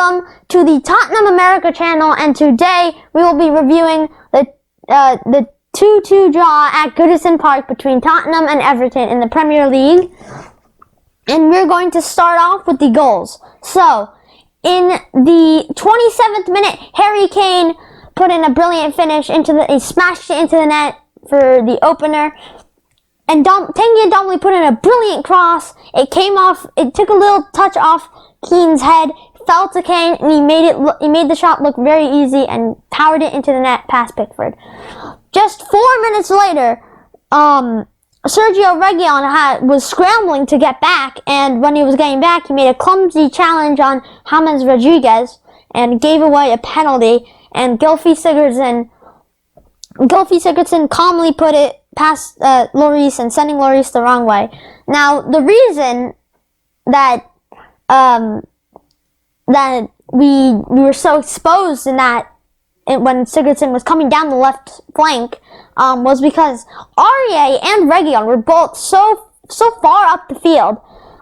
Welcome to the Tottenham America channel, and today we will be reviewing the 2-2 draw at Goodison Park between Tottenham and Everton in the Premier League. And we're going to start off with the goals. So, in the 27th minute, Harry Kane put in a brilliant finish he smashed it into the net for the opener. And Tanguy Ndombele put in a brilliant cross. It came off, it took a little touch off Keane's head, fell to Kane, and he made the shot look very easy and powered it into the net past Pickford. Just 4 minutes later, Serge Aurier was scrambling to get back, and when he was getting back, he made a clumsy challenge on James Rodriguez and gave away a penalty, and Gylfi Sigurdsson calmly put it past Lloris and sending Lloris the wrong way. Now, the reason that we were so exposed in that when Sigurdsson was coming down the left flank was because Aurier and Rhoden were both so far up the field.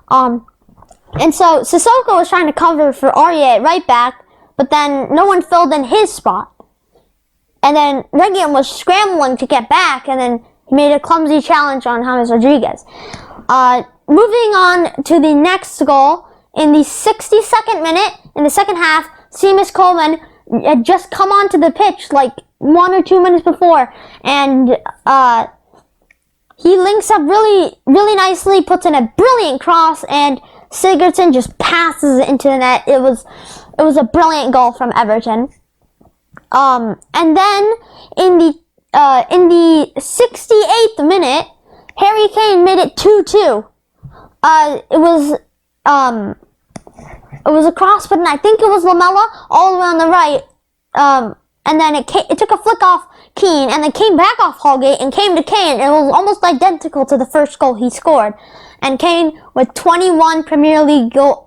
And so Sisoko was trying to cover for Aurier at right back, but then no one filled in his spot. And then Rhoden was scrambling to get back, and then he made a clumsy challenge on James Rodriguez. Moving on to the next goal, in the 62nd minute, in the second half, Seamus Coleman had just come onto the pitch like 1 or 2 minutes before, and he links up really nicely, puts in a brilliant cross, and Sigurdsson just passes it into the net. It was a brilliant goal from Everton. And then in the 68th minute, Harry Kane made it 2-2. It was a cross, but I think it was Lamela all the way on the right. And then it took a flick off Keane, and then came back off Holgate and came to Kane. It was almost identical to the first goal he scored. And Kane with 21 Premier League goals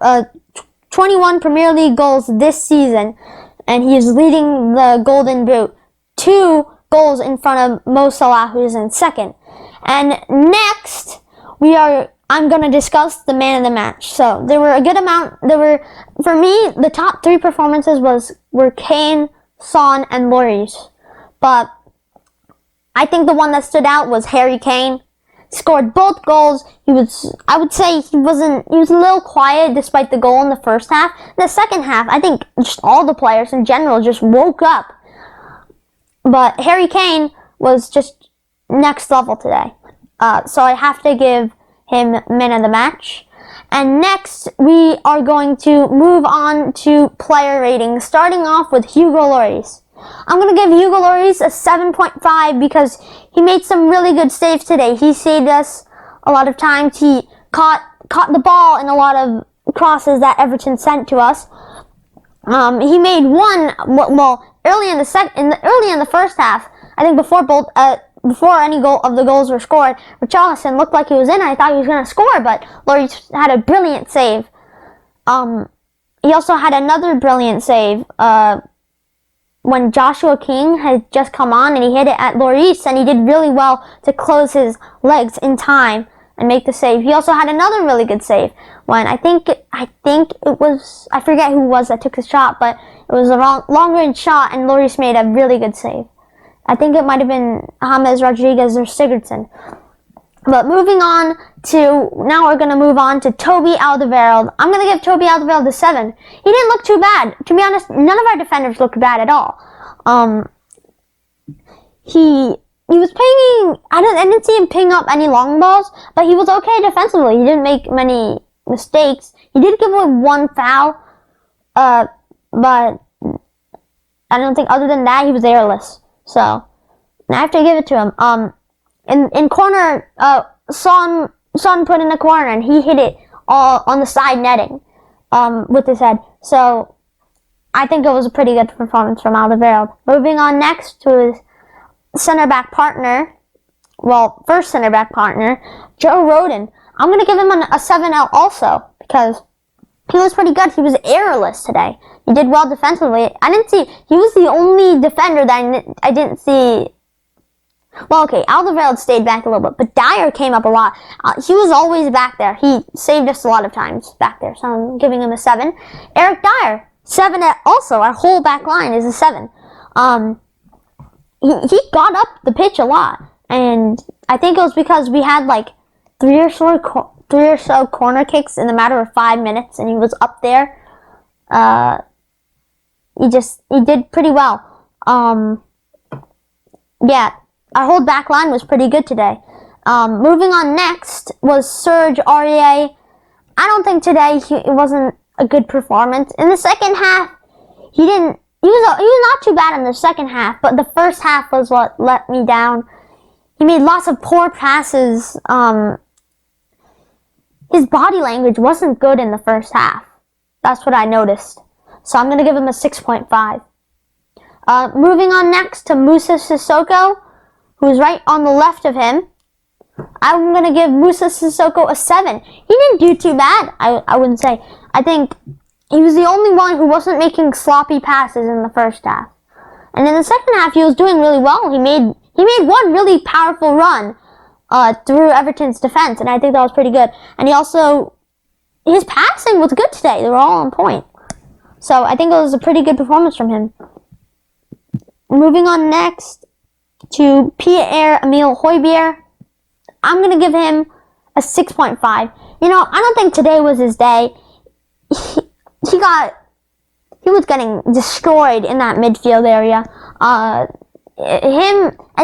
this season, and he is leading the Golden Boot. 2 goals in front of Mo Salah, who is in second. And next, I'm going to discuss the man of the match. So there were a good amount. For me, the top 3 performances were Kane, Son, and Lloris. But I think the one that stood out was Harry Kane. Scored both goals. I would say he was a little quiet despite the goal in the first half. In the second half, I think just all the players in general just woke up. But Harry Kane was just next level today. So I have to give him man of the match. And next, we are going to move on to player ratings, starting off with Hugo Lloris. I'm going to give Hugo Lloris a 7.5 because he made some really good saves today. He saved us a lot of times. He caught the ball in a lot of crosses that Everton sent to us. He made one early in the first half. I think before any of the goals were scored, Richarlison looked like he was in. I thought he was going to score, but Lloris had a brilliant save. He also had another brilliant save when Joshua King had just come on, and he hit it at Lloris, and he did really well to close his legs in time and make the save. He also had another really good save when I think it was, I forget who it was that took the shot, but it was a long-range shot, and Lloris made a really good save. I think it might have been James Rodriguez or Sigurdsson. But now we're going to move on to Toby Alderweireld. I'm going to give Toby Alderweireld a 7. He didn't look too bad. To be honest, none of our defenders looked bad at all. He was pinging, I didn't see him ping up any long balls, but he was okay defensively. He didn't make many mistakes. He did give away 1 foul, but I don't think other than that he was errorless. So I have to give it to him. In corner, Son put in a corner, and he hit it all on the side netting with his head. So I think it was a pretty good performance from Alderweireld. Moving on next to his first center back partner, Joe Rhoden. I'm going to give him a 7 out also because he was pretty good. He was errorless today. He did well defensively. He was the only defender that I didn't see. Well, okay, Alderweireld stayed back a little bit, but Dyer came up a lot. He was always back there. He saved us a lot of times back there, so I'm giving him a 7. Eric Dyer, 7 also, our whole back line is a 7. He got up the pitch a lot, and I think it was because we had like 3 or so corner kicks in the matter of 5 minutes, and he was up there. He did pretty well. Yeah, our whole back line was pretty good today. Moving on next was Serge Aurier. I don't think today it wasn't a good performance. In the second half, he was not too bad in the second half, but the first half was what let me down. He made lots of poor passes. His body language wasn't good in the first half. That's what I noticed. So I'm going to give him a 6.5. Moving on next to Musa Sisoko, who's right on the left of him. I'm going to give Musa Sisoko a 7. He didn't do too bad, I wouldn't say. I think he was the only one who wasn't making sloppy passes in the first half. And in the second half, he was doing really well. He made one really powerful run through Everton's defense, and I think that was pretty good. And his passing was good today. They were all on point. So I think it was a pretty good performance from him. Moving on next to Pierre Emile Hoybier. I'm going to give him a 6.5. I don't think today was his day. He was getting destroyed in that midfield area. I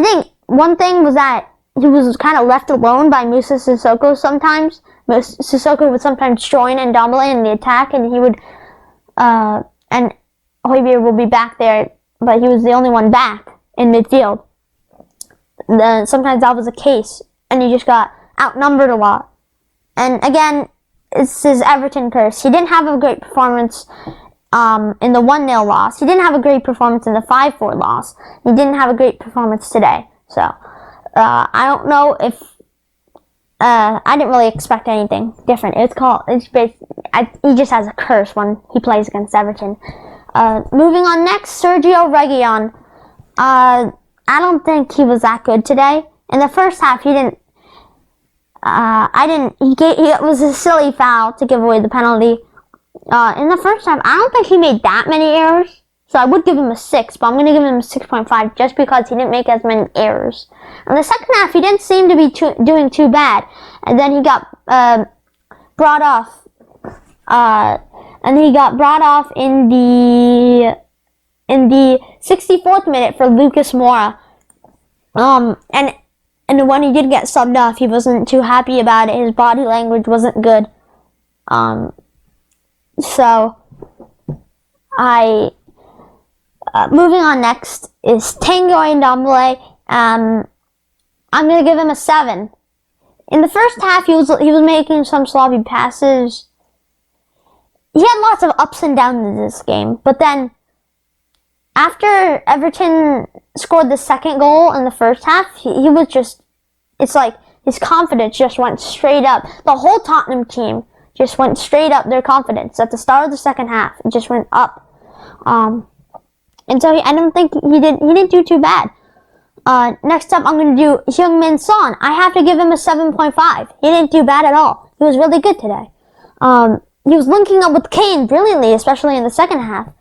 think one thing was that he was kind of left alone by Musa Sisoko sometimes. Sisoko would sometimes join and dominate in the attack, and he would, and Hoybier will be back there, but he was the only one back in midfield. Sometimes that was the case, and he just got outnumbered a lot. And again, it's his Everton curse. He didn't have a great performance in the 1-0 loss. He didn't have a great performance in the 5-4 loss. He didn't have a great performance today. So, I don't know if I didn't really expect anything different. He just has a curse when he plays against Everton. Moving on next, Sergio Reguilon. I don't think he was that good today. In the first half, it was a silly foul to give away the penalty. In the first half, I don't think he made that many errors. So I would give him a 6, but I'm going to give him a 6.5 just because he didn't make as many errors. In the second half, he didn't seem to be doing too bad. And then he got brought off. In the 64th minute for Lucas Moura. And when he did get subbed off, he wasn't too happy about it. His body language wasn't good. Moving on next is Tanguy Ndombele. I'm going to give him a 7. In the first half, he was making some sloppy passes. He had lots of ups and downs in this game. But then, after Everton scored the second goal in the first half, it's like his confidence just went straight up. The whole Tottenham team just went straight up, their confidence. At the start of the second half, it just went up. And so I don't think he didn't do too bad. Next up, I'm going to do Heung-min Son. I have to give him a 7.5. He didn't do bad at all. He was really good today. He was linking up with Kane brilliantly, especially in the second half.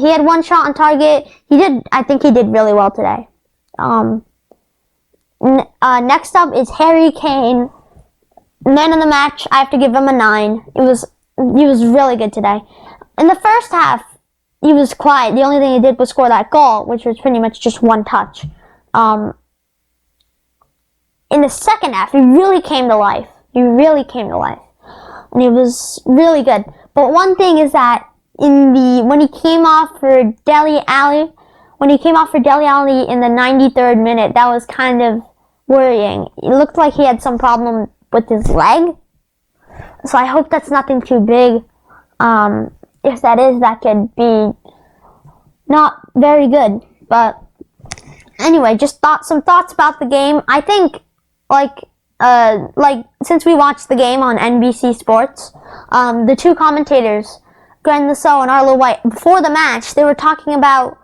He had one shot on target. I think he did really well today. Next up is Harry Kane. Man of the match, I have to give him a 9. He was really good today. In the first half, he was quiet. The only thing he did was score that goal, which was pretty much just one touch. In the second half, he really came to life. And he was really good. But one thing is that when he came off for Dele Alli in the 93rd minute, that was kind of worrying. It looked like he had some problem with his leg. So I hope that's nothing too big. If that is, that could be not very good. But anyway, just some thoughts about the game. I think, since we watched the game on NBC Sports, the two commentators, Glenn Lasso and Arlo White, before the match, they were talking about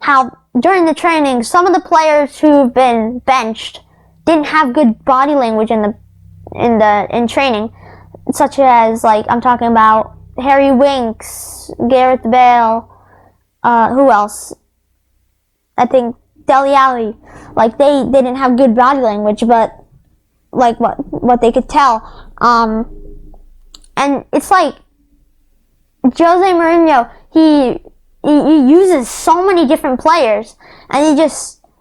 how during the training, some of the players who've been benched didn't have good body language in training, such as I'm talking about Harry Winks, Gareth Bale, who else? I think Dele Alli. Like, they didn't have good body language, but like what they could tell. And it's like Jose Mourinho, he uses so many different players, and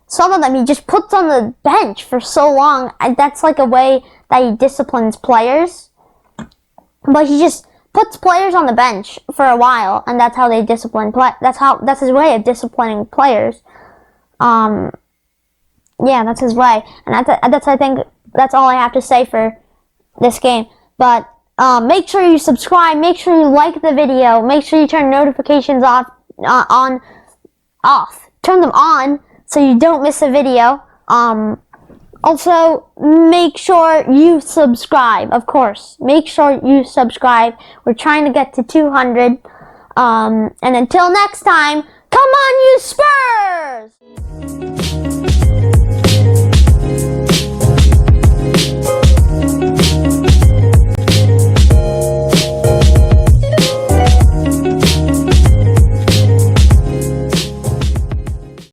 some of them he just puts on the bench for so long. And that's like a way that he disciplines players. But he just puts players on the bench for a while, and that's how they discipline that's his way of disciplining players. Yeah, that's his way, and I think that's all I have to say for this game. But make sure you subscribe, make sure you like the video, make sure you turn notifications off, turn them on so you don't miss a video. Also, make sure you subscribe, of course. Make sure you subscribe. We're trying to get to 200. And until next time, come on, you Spurs!